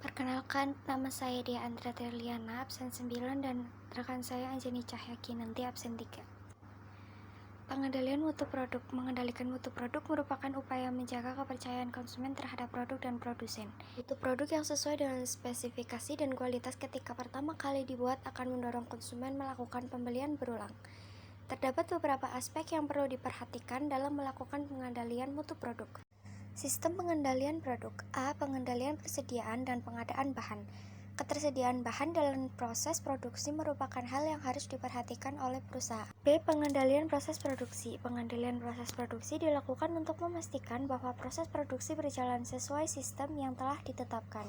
Perkenalkan, nama saya Dia Andra Terliana, absen 9 dan rekan saya Anjani Cahyaki nanti absen 3. Mengendalikan mutu produk merupakan upaya menjaga kepercayaan konsumen terhadap produk dan produsen. Mutu produk yang sesuai dengan spesifikasi dan kualitas ketika pertama kali dibuat akan mendorong konsumen melakukan pembelian berulang. Terdapat beberapa aspek yang perlu diperhatikan dalam melakukan pengendalian mutu produk. Sistem pengendalian produk. A. Pengendalian persediaan dan pengadaan bahan. Ketersediaan bahan dalam proses produksi merupakan hal yang harus diperhatikan oleh perusahaan. B. Pengendalian proses produksi. Pengendalian proses produksi dilakukan untuk memastikan bahwa proses produksi berjalan sesuai sistem yang telah ditetapkan.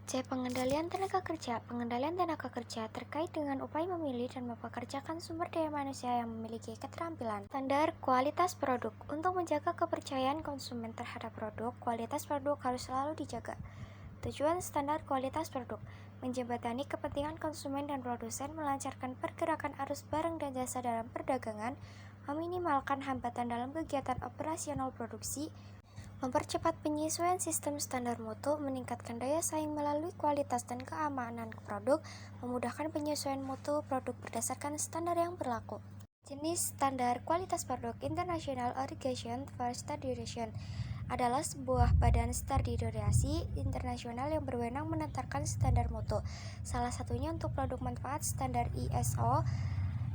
C. Pengendalian tenaga kerja. Pengendalian tenaga kerja terkait dengan upaya memilih dan mempekerjakan sumber daya manusia yang memiliki keterampilan. Standar kualitas produk. Untuk menjaga kepercayaan konsumen terhadap produk, kualitas produk harus selalu dijaga. Tujuan standar kualitas produk: menjembatani kepentingan konsumen dan produsen, melancarkan pergerakan arus barang dan jasa dalam perdagangan, meminimalkan hambatan dalam kegiatan operasional produksi, mempercepat penyesuaian sistem standar mutu, meningkatkan daya saing melalui kualitas dan keamanan produk, memudahkan penyesuaian mutu produk berdasarkan standar yang berlaku. Jenis standar kualitas produk. International Organization for Standardization adalah sebuah badan standarisasi internasional yang berwenang menetapkan standar mutu. Salah satunya untuk produk manfaat. Standar ISO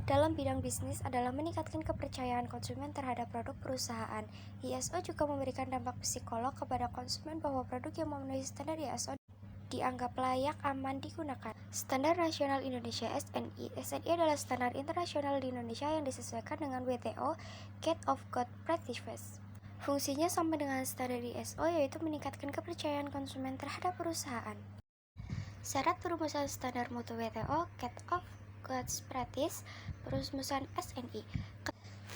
dalam bidang bisnis adalah meningkatkan kepercayaan konsumen terhadap produk perusahaan. ISO juga memberikan dampak psikolog kepada konsumen bahwa produk yang memenuhi standar ISO dianggap layak aman digunakan. Standar Nasional Indonesia (SNI). SNI adalah standar internasional di Indonesia yang disesuaikan dengan WTO Code of Good Practices. Fungsinya sama dengan standar ISO, yaitu meningkatkan kepercayaan konsumen terhadap perusahaan. Syarat perumusan standar mutu WTO Code of Good Practice. Perumusan SNI.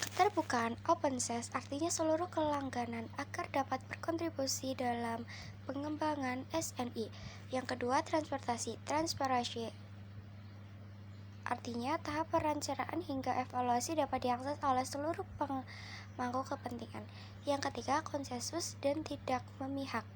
Keterbukaan open access artinya seluruh kelangganan agar dapat berkontribusi dalam pengembangan SNI. Yang kedua, transparansi artinya tahap perencanaan hingga evaluasi dapat diakses oleh seluruh pemangku kepentingan. Yang ketiga, konsensus dan tidak memihak.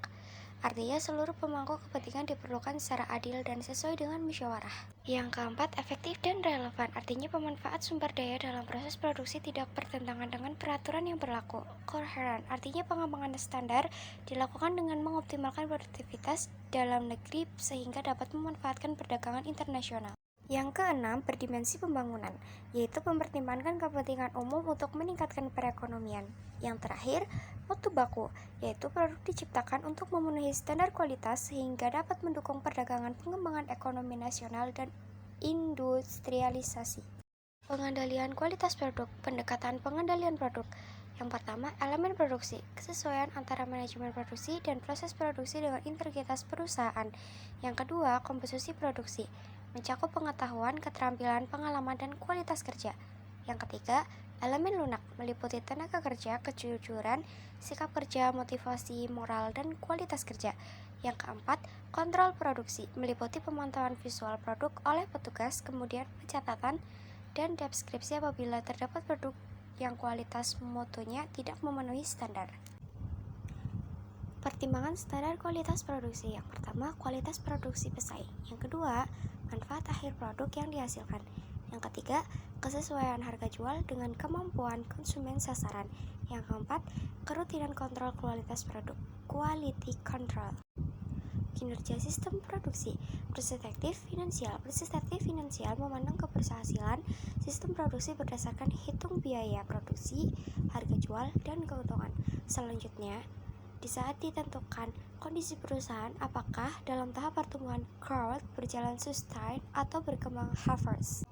Artinya seluruh pemangku kepentingan diperlukan secara adil dan sesuai dengan musyawarah. Yang keempat, efektif dan relevan. Artinya pemanfaat sumber daya dalam proses produksi tidak bertentangan dengan peraturan yang berlaku. Koheren. Artinya pengembangan standar dilakukan dengan mengoptimalkan produktivitas dalam negeri sehingga dapat memanfaatkan perdagangan internasional. Yang keenam, berdimensi pembangunan, yaitu mempertimbangkan kepentingan umum untuk meningkatkan perekonomian. Yang terakhir, mutu baku, yaitu produk diciptakan untuk memenuhi standar kualitas sehingga dapat mendukung perdagangan, pengembangan ekonomi nasional, dan industrialisasi. Pengendalian kualitas produk. Pendekatan pengendalian produk. Yang pertama, elemen produksi, kesesuaian antara manajemen produksi dan proses produksi dengan integritas perusahaan. Yang kedua, komposisi produksi, mencakup pengetahuan, keterampilan, pengalaman, dan kualitas kerja. Yang ketiga, elemen lunak, meliputi tenaga kerja, kejujuran, sikap kerja, motivasi, moral, dan kualitas kerja. Yang keempat, kontrol produksi, meliputi pemantauan visual produk oleh petugas, kemudian pencatatan dan deskripsi apabila terdapat produk yang kualitas mutunya tidak memenuhi standar. Pertimbangan standar kualitas produksi. Yang pertama, kualitas produksi pesaing. Yang kedua, manfaat akhir produk yang dihasilkan. Yang ketiga, kesesuaian harga jual dengan kemampuan konsumen sasaran. Yang keempat, kerutinan kontrol kualitas produk, quality control. Kinerja sistem produksi. Perspektif finansial memandang keberhasilan sistem produksi berdasarkan hitung biaya produksi, harga jual, dan keuntungan. Selanjutnya, di saat ditentukan kondisi perusahaan, apakah dalam tahap pertumbuhan growth, berjalan sustain, atau berkembang harvest.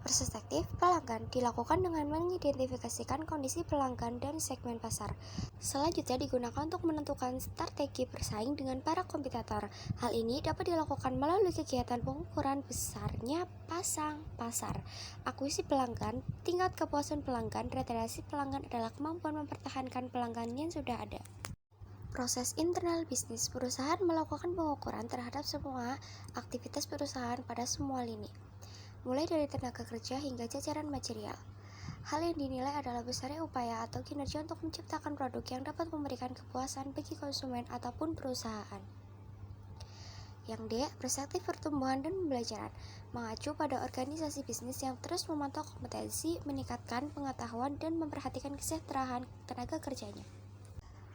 Perspektif pelanggan dilakukan dengan mengidentifikasikan kondisi pelanggan dan segmen pasar. Selanjutnya digunakan untuk menentukan strategi bersaing dengan para kompetitor. Hal ini dapat dilakukan melalui kegiatan pengukuran besarnya pasang pasar, akuisisi pelanggan, tingkat kepuasan pelanggan. Retensi pelanggan adalah kemampuan mempertahankan pelanggan yang sudah ada. Proses internal bisnis. Perusahaan melakukan pengukuran terhadap semua aktivitas perusahaan pada semua lini, mulai dari tenaga kerja hingga jajaran material. Hal yang dinilai adalah besarnya upaya atau kinerja untuk menciptakan produk yang dapat memberikan kepuasan bagi konsumen ataupun perusahaan. Yang D. Perspektif pertumbuhan dan pembelajaran, mengacu pada organisasi bisnis yang terus memantau kompetensi, meningkatkan pengetahuan, dan memperhatikan kesejahteraan tenaga kerjanya.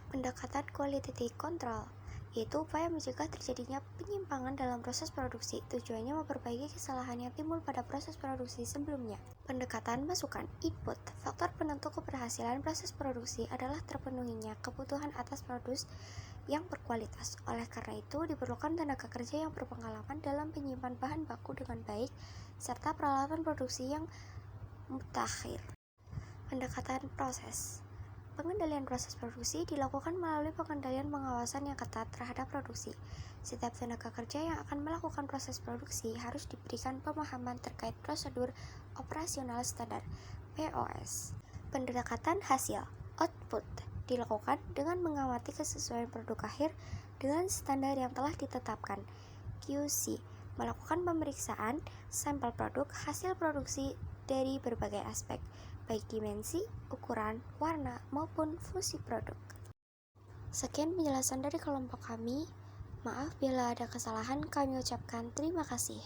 Pendekatan quality control yaitu upaya mencegah terjadinya penyimpangan dalam proses produksi. Tujuannya memperbaiki kesalahan yang timbul pada proses produksi sebelumnya. Pendekatan masukan input. Faktor penentu keberhasilan proses produksi adalah terpenuhinya kebutuhan atas produk yang berkualitas. Oleh karena itu, diperlukan tenaga kerja yang berpengalaman dalam menyimpan bahan baku dengan baik serta peralatan produksi yang mutakhir. Pendekatan proses. Pengendalian proses produksi dilakukan melalui pengendalian pengawasan yang ketat terhadap produksi. Setiap tenaga kerja yang akan melakukan proses produksi harus diberikan pemahaman terkait prosedur operasional standar (POS). Pendekatan hasil output dilakukan dengan mengamati kesesuaian produk akhir dengan standar yang telah ditetapkan. QC melakukan pemeriksaan sampel produk hasil produksi dari berbagai aspek, baik dimensi, ukuran, warna, maupun fungsi produk. Sekian penjelasan dari kelompok kami. Maaf bila ada kesalahan, kami ucapkan terima kasih.